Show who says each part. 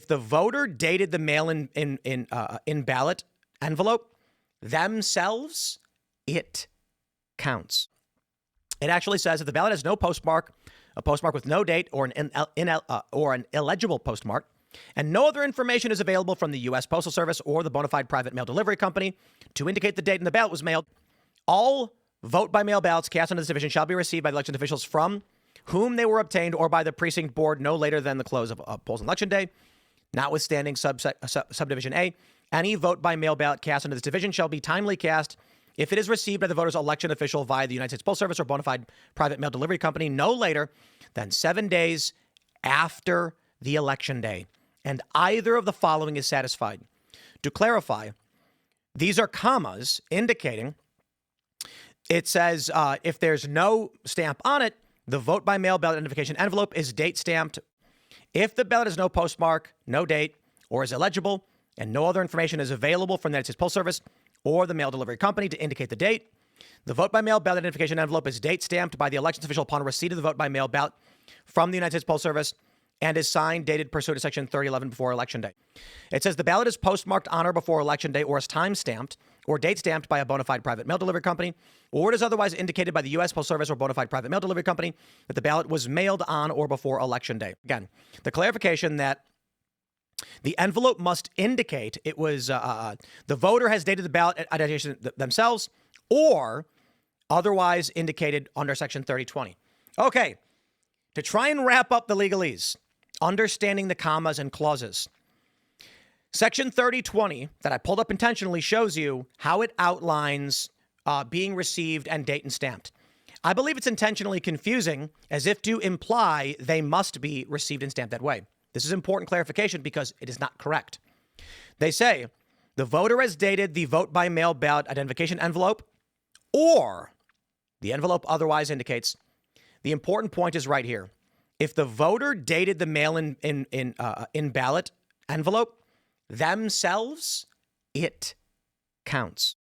Speaker 1: if the voter dated the mail-in in ballot envelope themselves, it counts. It actually says if the ballot has no postmark, a postmark with no date, or an illegible postmark, and no other information is available from the U.S. Postal Service or the bona fide private mail delivery company to indicate the date and the ballot was mailed, all vote-by-mail ballots cast under this division shall be received by the election officials from whom they were obtained or by the precinct board no later than the close of polls on election day. Notwithstanding subdivision A, any vote-by-mail ballot cast under this division shall be timely cast if it is received by the voter's election official via the United States Postal Service or bona fide private mail delivery company no later than 7 days after the election day, and either of the following is satisfied. To clarify, these are commas indicating it says if there's no stamp on it, the vote-by-mail ballot identification envelope is date-stamped. If the ballot has no postmark, no date, or is illegible, and no other information is available from the United States Postal Service or the mail delivery company to indicate the date, the vote-by-mail ballot identification envelope is date-stamped by the elections official upon receipt of the vote-by-mail ballot from the United States Postal Service and is signed, dated pursuant to Section 3011 before Election Day. It says the ballot is postmarked on or before Election Day or is time-stamped or date-stamped by a bona fide private mail delivery company, or it is otherwise indicated by the U.S. Postal Service or bona fide private mail delivery company that the ballot was mailed on or before Election Day. Again, the clarification that the envelope must indicate it was the voter has dated the ballot identification themselves or otherwise indicated under Section 3020. Okay, to try and wrap up the legalese, understanding the commas and clauses. Section 3020 that I pulled up intentionally shows you how it outlines being received and date and stamped. I believe it's intentionally confusing as if to imply they must be received and stamped that way. This is important clarification because it is not correct. They say the voter has dated the vote-by-mail ballot identification envelope or the envelope otherwise indicates. The important point is right here. If the voter dated the mail-in ballot envelope themselves, it counts.